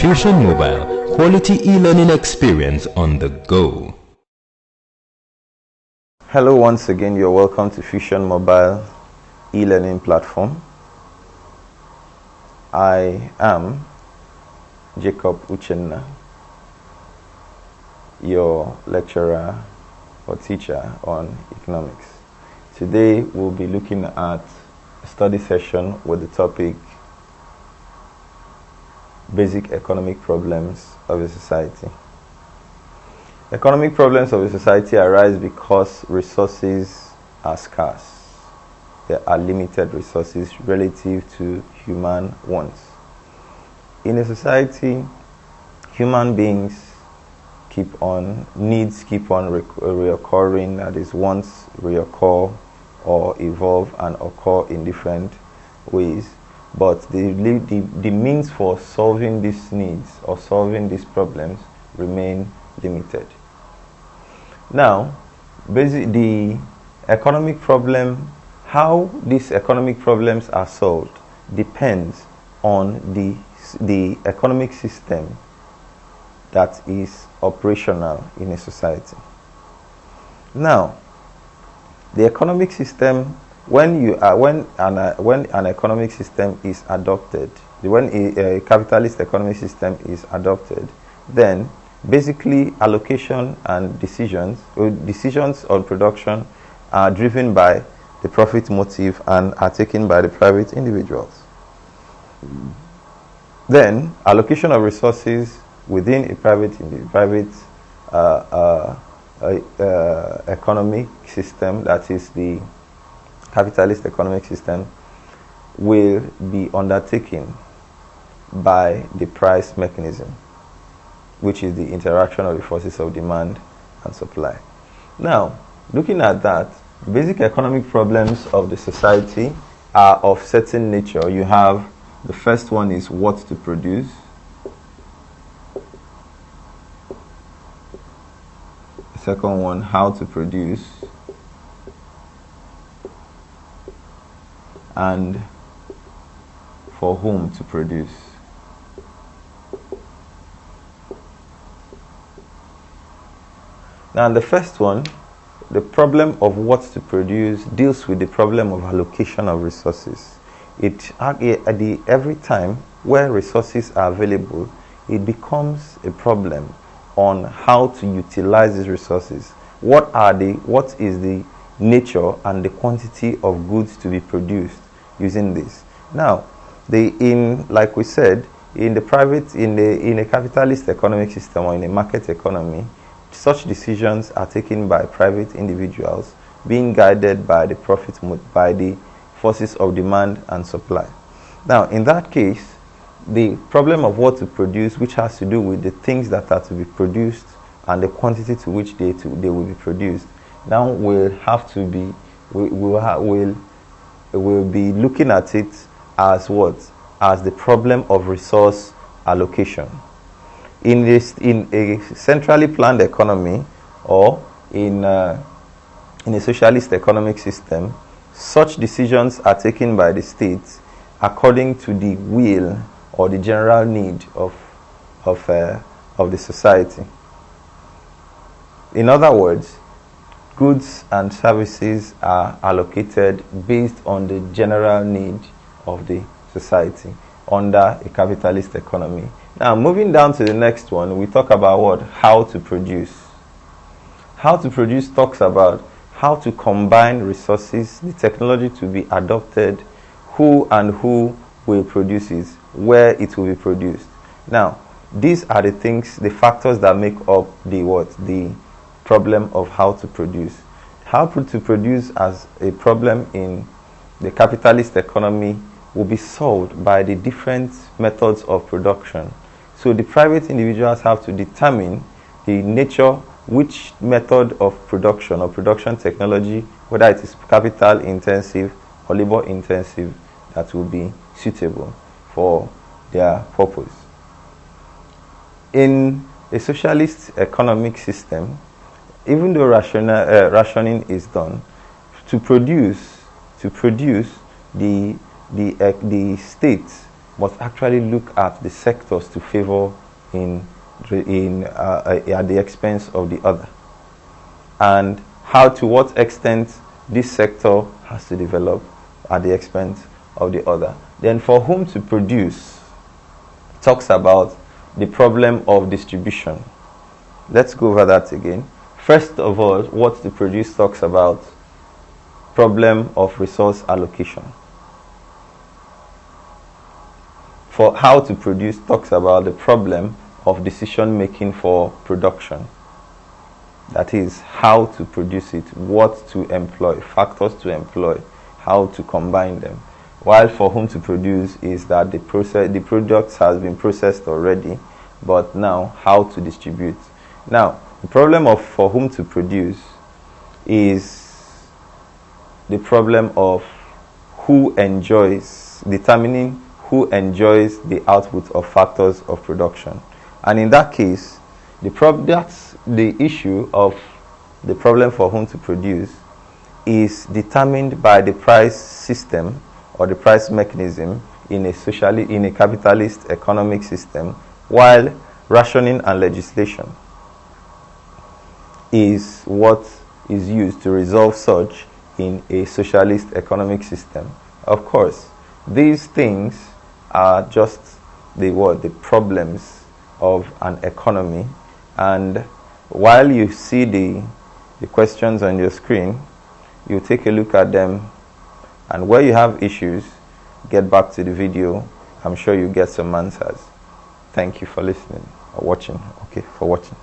Fusion Mobile, quality e-learning experience on the go. Hello, once again, you're welcome to Fusion Mobile e-learning platform. I am Jacob Uchenna, your lecturer or teacher on economics. Today we'll be looking at a study session with the topic Basic Economic Problems of a Society. Economic problems of a society arise because resources are scarce. There are limited resources relative to human wants. In a society, human beings needs keep on reoccurring, that is, wants reoccur or evolve and occur in different ways. But the means for solving these needs or solving these problems remain limited. Now, basically, the economic problem, how these economic problems are solved, depends on the economic system that is operational in a society. Now, the economic system, when an economic system is adopted, when a capitalist economic system is adopted, then basically allocation and decisions on production are driven by the profit motive and are taken by the private individuals. Then allocation of resources within a private economic system, that is the capitalist economic system, will be undertaken by the price mechanism, which is the interaction of the forces of demand and supply. Now, looking at that, basic economic problems of the society are of certain nature. You have, the first one is what to produce. The second one, how to produce. And for whom to produce. Now, the first one, the problem of what to produce, deals with the problem of allocation of resources. Every time where resources are available, it becomes a problem on how to utilize these resources. What is the nature and the quantity of goods to be produced using this? Now, like we said, in a capitalist economic system or in a market economy, such decisions are taken by private individuals, being guided by the forces of demand and supply. Now, in that case, the problem of what to produce, which has to do with the things that are to be produced and the quantity to which they will be produced, now we'll be looking at it as what? As the problem of resource allocation. In a centrally planned economy or in a socialist economic system, such decisions are taken by the state according to the will or the general need of the society. In other words, goods and services are allocated based on the general need of the society under a capitalist economy. Now, moving down to the next one, we talk about what? How to produce. How to produce talks about how to combine resources, the technology to be adopted, who will produce it, where it will be produced. Now, these are the factors that make up the problem of how to produce. How to produce as a problem in the capitalist economy will be solved by the different methods of production. So the private individuals have to determine the nature, which method of production or production technology, whether it is capital intensive or labor intensive, that will be suitable for their purpose. In a socialist economic system, even though rationing is done, to produce the state must actually look at the sectors to favor at the expense of the other, and to what extent this sector has to develop at the expense of the other. Then for whom to produce talks about the problem of distribution. Let's go over that again. First of all, what to produce talks about problem of resource allocation. For how to produce talks about the problem of decision making for production. That is, how to produce it, what to employ, factors to employ, how to combine them. While for whom to produce is that the product has been processed already, but now how to distribute. Now, the problem of for whom to produce is the problem of determining who enjoys the output of factors of production. And in that case, that's the issue of the problem for whom to produce is determined by the price system or the price mechanism in a capitalist economic system, while rationing and legislation is what is used to resolve such in a socialist economic system. Of course, these things are just the problems of an economy, and while you see the questions on your screen, you take a look at them, and where you have issues, get back to the video. I'm sure you get some answers. Thank you for listening or watching. Okay, for watching.